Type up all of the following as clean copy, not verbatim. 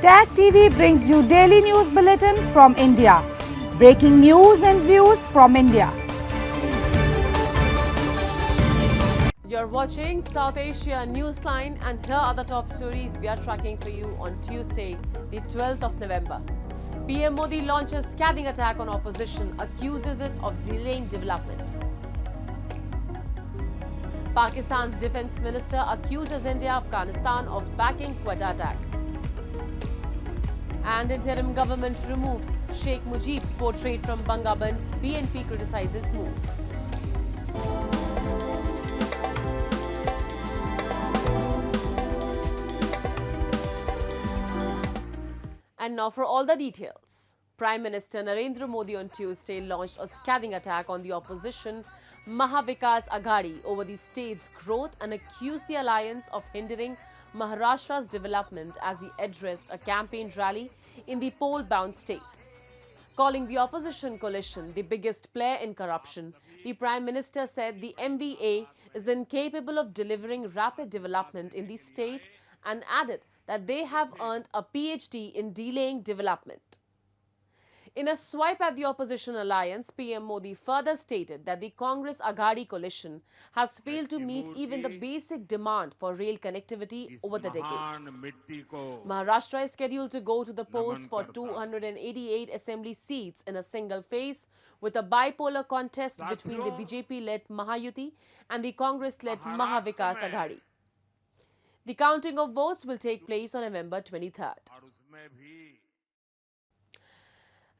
Tag TV brings you daily news bulletin from India. Breaking news and views from India. You're watching South Asia Newsline, and here are the top stories we are tracking for you on Tuesday, the 12th of November. PM Modi launches scathing attack on opposition, accuses it of delaying development. Pakistan's defense minister accuses India, Afghanistan of backing Quaja attack. And interim government removes Sheikh Mujib's portrait from Bangaban. BNP criticizes move. And now for all the details. Prime Minister Narendra Modi on Tuesday launched a scathing attack on the opposition Mahavikas Aghadi over the state's growth and accused the alliance of hindering Maharashtra's development as he addressed a campaign rally in the poll-bound state. Calling the opposition coalition the biggest player in corruption, the Prime Minister said the MVA is incapable of delivering rapid development in the state and added that they have earned a PhD in delaying development. In a swipe at the opposition alliance, PM Modi further stated that the Congress Aghadi coalition has failed to meet even the basic demand for rail connectivity over the decades. Maharashtra is scheduled to go to the polls for 288 assembly seats in a single phase, with a bipolar contest between the BJP-led Mahayuti and the Congress-led Mahavikas Aghadi. The counting of votes will take place on November 23rd.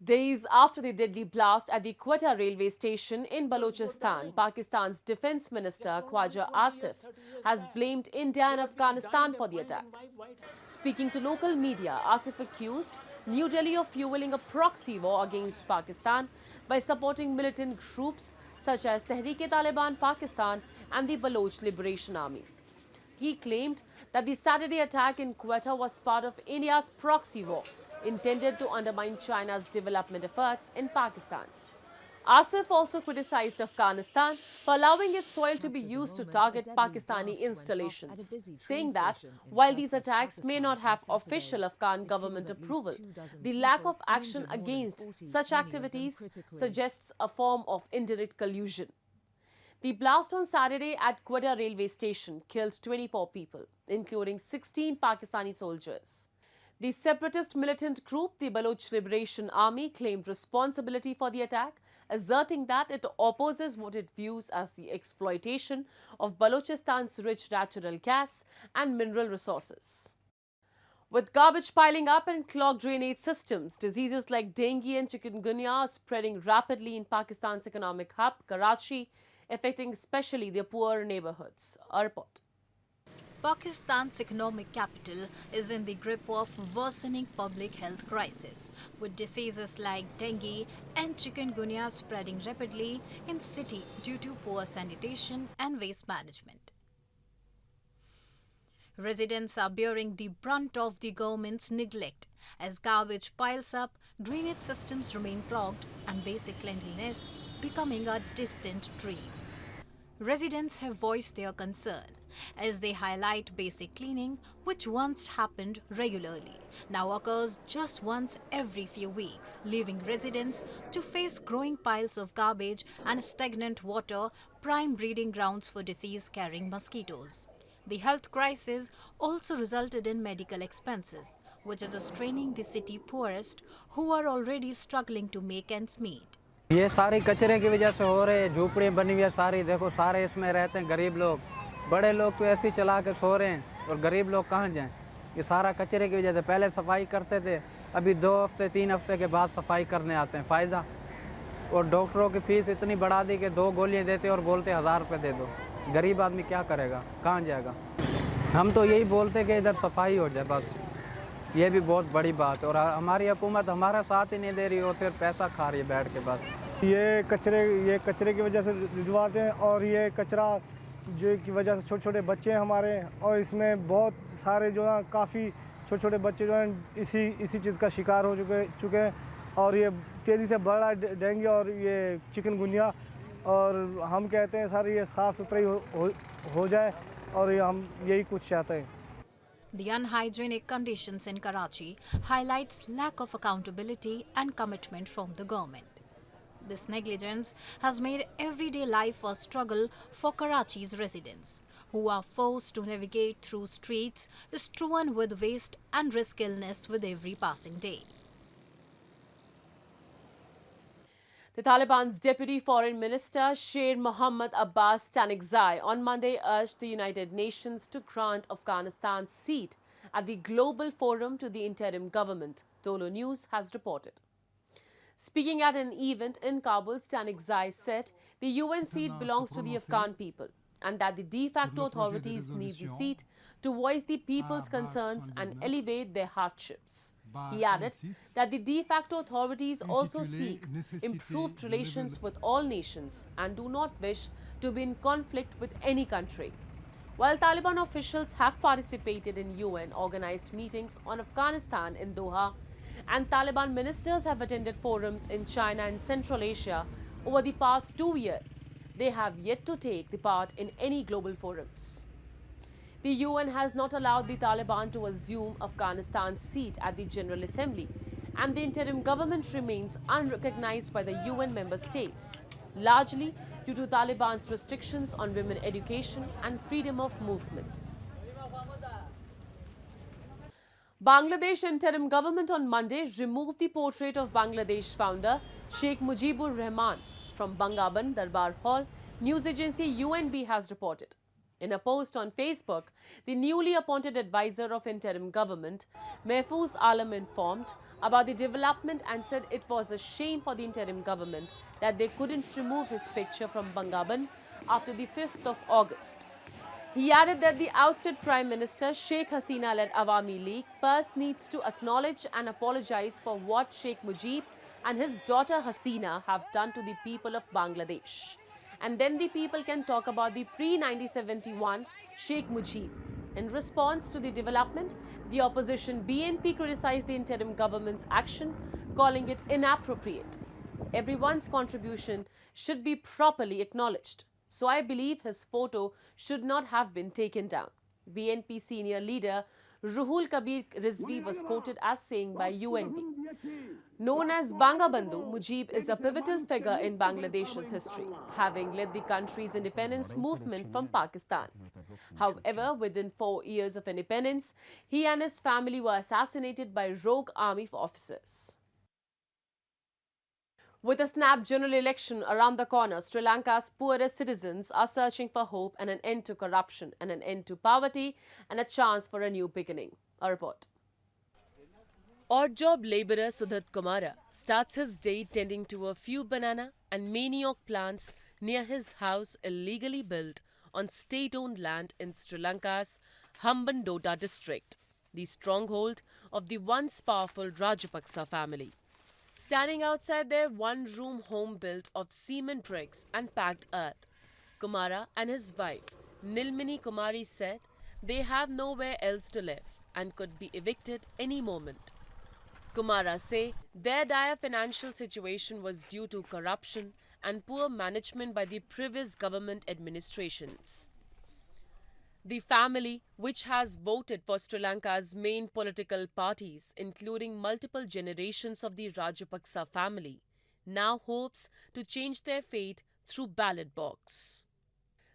Days after the deadly blast at the Quaja railway station in Balochistan, Pakistan's defense minister Quaja Asif has blamed India and Afghanistan for the attack. Speaking to local media, Asif accused New Delhi of fueling a proxy war against Pakistan by supporting militant groups such as Tehreek-e-Taliban Pakistan and the Baloch Liberation Army. He claimed that the Saturday attack in Quetta was part of India's proxy war, intended to undermine China's development efforts in Pakistan. Asif also criticized Afghanistan for allowing its soil to be used to target Pakistani installations, saying that while these attacks may not have official Afghan government approval, the lack of action against such activities suggests a form of indirect collusion. The blast on Saturday at Quetta railway station killed 24 people, including 16 Pakistani soldiers. The separatist militant group, the Baloch Liberation Army, claimed responsibility for the attack, asserting that it opposes what it views as the exploitation of Balochistan's rich natural gas and mineral resources. With garbage piling up and clogged drainage systems, diseases like dengue and chikungunya are spreading rapidly in Pakistan's economic hub, Karachi, affecting especially the poorer neighborhoods. Our report. Pakistan's economic capital is in the grip of worsening public health crisis, with diseases like dengue and chikungunya spreading rapidly in city due to poor sanitation and waste management. Residents are bearing the brunt of the government's neglect as garbage piles up, drainage systems remain clogged, and basic cleanliness becoming a distant dream. Residents have voiced their concern as they highlight basic cleaning, which once happened regularly, now occurs just once every few weeks, leaving residents to face growing piles of garbage and stagnant water, prime breeding grounds for disease-carrying mosquitoes. The health crisis also resulted in medical expenses, which is straining the city poorest, who are already struggling to make ends meet. ये सारी कचरे की वजह से हो रहे हैं, झोपड़ियाँ बनी हुई है सारी, देखो सारे इसमें रहते हैं गरीब लोग, बड़े लोग तो ऐसे ही चला के सो रहे हैं और गरीब लोग कहाँ जाएं? ये सारा कचरे की वजह से पहले सफाई करते थे, अभी 2 हफ्ते 3 हफ्ते के बाद सफाई करने आते हैं, फ़ायदा। और डॉक्टरों की फ़ीस इतनी बढ़ा दी कि 2 गोलियाँ देते और बोलते 1000 रुपये दे दो, गरीब आदमी क्या करेगा, कहाँ जाएगा? हम तो यही बोलते कि इधर सफाई हो जाए बस, ये भी बहुत बड़ी बात है। और हमारी हुकूमत हमारा साथ ही नहीं दे रही और सिर्फ पैसा खा रही है बैठ के बस। ये कचरे की वजह से भिजवाते हैं और ये कचरा जो की वजह से छोटे छोटे बच्चे हैं हमारे, और इसमें बहुत सारे जो है काफ़ी छोटे छोटे बच्चे जो हैं इसी चीज़ का शिकार हो चुके हैं, और ये तेज़ी से बढ़ रहा है डेंगू और ये चिकनगुनिया। और हम कहते हैं सर ये साफ़ सुथराई हो जाए, और हम यही कुछ चाहते हैं। The unhygienic conditions in Karachi highlights lack of accountability and commitment from the government. This negligence has made everyday life a struggle for Karachi's residents, who are forced to navigate through streets strewn with waste and risk illness with every passing day. The Taliban's Deputy Foreign Minister Sheikh Mohammed Abbas Tanekzai on Monday urged the United Nations to grant Afghanistan's seat at the Global Forum to the interim government, Tolo News has reported. Speaking at an event in Kabul, Tanekzai said the UN seat belongs to the Afghan people and that the de facto authorities need the seat to voice the people's concerns and alleviate their hardships. He added that the de facto authorities also seek improved relations with all nations and do not wish to be in conflict with any country. While Taliban officials have participated in UN-organized meetings on Afghanistan in Doha, and Taliban ministers have attended forums in China and Central Asia over the past 2 years, they have yet to take the part in any global forums. The UN has not allowed the Taliban to assume Afghanistan's seat at the General Assembly, and the interim government remains unrecognized by the UN member states, largely due to Taliban's restrictions on women education and freedom of movement. Bangladesh interim government on Monday removed the portrait of Bangladesh founder Sheikh Mujibur Rahman from Bangaban Darbar Hall, news agency UNB has reported. In a post on Facebook, the newly appointed advisor of interim government, Mehfooz Alam, informed about the development and said it was a shame for the interim government that they couldn't remove his picture from Bangaban after the 5th of August. He added that the ousted Prime Minister Sheikh Hasina-led Awami League first needs to acknowledge and apologize for what Sheikh Mujib and his daughter Hasina have done to the people of Bangladesh. And then the people can talk about the pre-1971 Sheikh Mujib. In response to the development, the opposition BNP criticized the interim government's action, calling it inappropriate. Everyone's contribution should be properly acknowledged. So I believe his photo should not have been taken down. BNP senior leader Ruhul Kabir Rizvi was quoted as saying by UNB. Known as Bangabandhu, Mujib is a pivotal figure in Bangladesh's history, having led the country's independence movement from Pakistan. However, within 4 years of independence, he and his family were assassinated by rogue army officers. With a snap general election around the corner, Sri Lanka's poorest citizens are searching for hope and an end to corruption and an end to poverty and a chance for a new beginning. A report. Odd job labourer Sudhat Kumara starts his day tending to a few banana and manioc plants near his house illegally built on state-owned land in Sri Lanka's Hambantota district, the stronghold of the once powerful Rajapaksa family. Standing outside their one-room home built of cement bricks and packed earth, Kumara and his wife, Nilmini Kumari, said they have nowhere else to live and could be evicted any moment. Kumara say their dire financial situation was due to corruption and poor management by the previous government administrations. The family, which has voted for Sri Lanka's main political parties, including multiple generations of the Rajapaksa family, now hopes to change their fate through ballot box.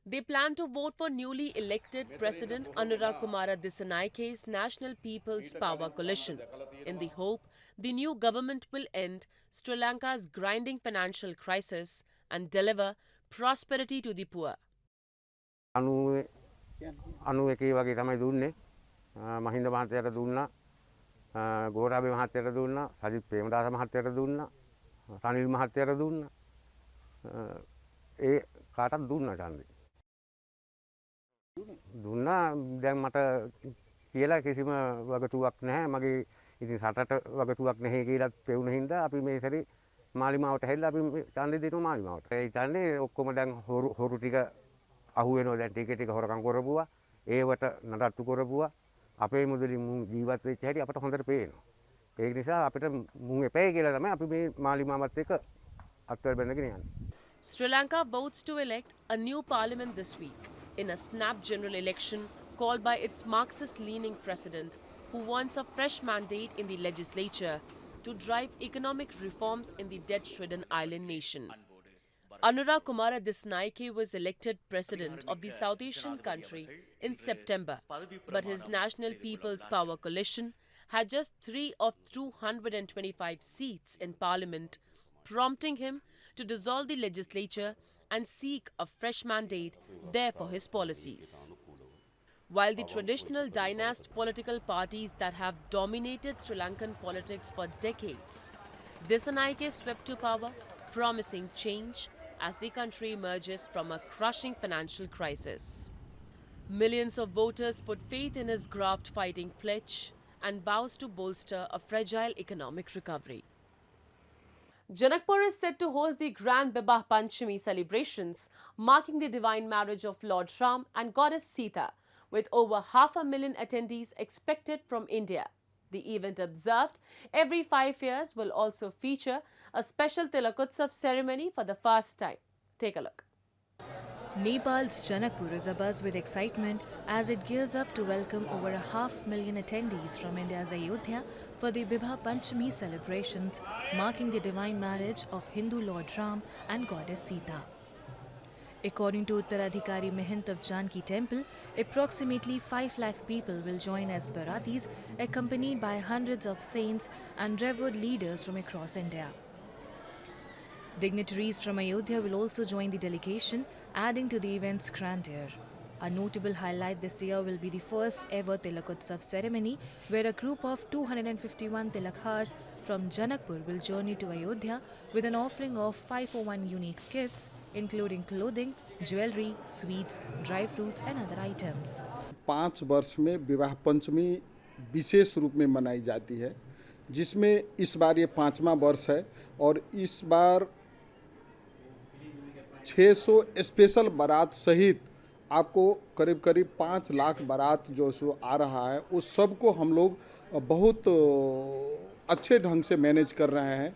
They plan to vote for newly elected President Anura Kumara Dissanayke's National People's Power Coalition, in the hope the new government will end Sri Lanka's grinding financial crisis and deliver prosperity to the poor. 91 වගේ තමයි දුන්නේ මහින්ද මහත්තයාට දුන්නා ගෝඨාභය මහත්තයාට දුන්නා සජිත් ප්‍රේමදාස මහත්තයාට දුන්නා රනිල් මහත්තයාට දුන්නා ඒ කාටත් දුන්නා ඡන්දේ දුන්නා දැන් මට කියලා කිසිම වගතුවක් නැහැ මගේ ඉතින් රටට වගතුවක් නැහැ කියලා පෙවුන හින්දා අපි මේ සැරේ මාලිමාවට හැල්ලා අපි ඡන්දේ දෙනවා මාලිමාවට ඒ ඡන්දේ ඔක්කොම දැන් හොරු ටික අහුවෙනවා දැන් ටික ටික හොරකම් කරපුවා ඒවට නඩත්තු කරපුවා අපේ මුදලින් මුන් ජීවත් වෙච්ච හැටි අපට හොඳට පේනවා ඒක නිසා අපිට මුන් එපැයි කියලා තමයි අපි මේ මාලිමාවත් එක්ක අත්වල බැඳගෙන යන්නේ. Sri Lanka votes to elect a new parliament this week in a snap general election called by its Marxist-leaning president, who wants a fresh mandate in the legislature to drive economic reforms in the debt-ridden island nation. Anura Kumara Disnaike was elected president of the South Asian country in September, but his National People's Power Coalition had just 3 of 225 seats in parliament, prompting him to dissolve the legislature and seek a fresh mandate there for his policies. While the traditional dynast political parties that have dominated Sri Lankan politics for decades, Disnaike swept to power, promising change as the country emerges from a crushing financial crisis. Millions of voters put faith in his graft-fighting pledge and vows to bolster a fragile economic recovery. Janakpur is set to host the Grand Bibah Panchami celebrations, marking the divine marriage of Lord Ram and Goddess Sita, with over 500,000 attendees expected from India. The event, observed every 5 years, will also feature a special Tilakotsav ceremony for the first time. Take a look. Nepal's Janakpur is abuzz with excitement as it gears up to welcome over 500,000 attendees from India's Ayodhya for the Bibha Panchami celebrations, marking the divine marriage of Hindu Lord Ram and Goddess Sita. According to Uttaradhikari Mahant of Janki Temple, approximately 5 lakh people will join as Baratis, accompanied by hundreds of saints and revered leaders from across India. Dignitaries from Ayodhya will also join the delegation, adding to the event's grandeur. A notable highlight this year will be the first ever Tilakotsav ceremony, where a group of 251 Tilakhars from Janakpur will journey to Ayodhya with an offering of 501 unique gifts, including clothing, jewelry, sweets, dry fruits and other items. 5 वर्ष में विवाह पंचमी विशेष रूप में मनाई जाती है, जिसमें इस बार ये 5वां वर्ष है और इस बार 600 स्पेशल बारात सहित आपको करीब करीब 5 लाख बारात जो सो आ रहा है, उस सब को हम लोग बहुत अच्छे ढंग से मैनेज कर रहे हैं.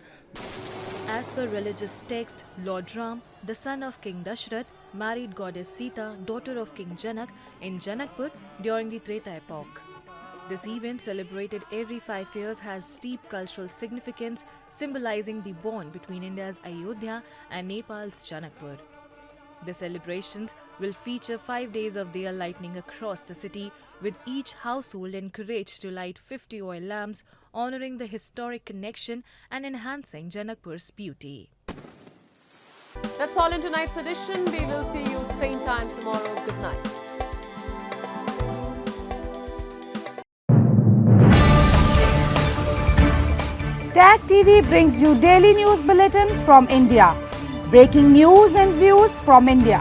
As per religious text, Lord Ram, the son of King Dashrath, married Goddess Sita, daughter of King Janak, in Janakpur during the Treta epoch. This event, celebrated every 5 years, has steep cultural significance, symbolizing the bond between India's Ayodhya and Nepal's Janakpur. The celebrations will feature 5 days of diya lighting across the city, with each household encouraged to light 50 oil lamps, honoring the historic connection and enhancing Janakpur's beauty. That's all in tonight's edition. We will see you same time tomorrow. Good night. Tag TV brings you daily news bulletin from India. Breaking news and views from India.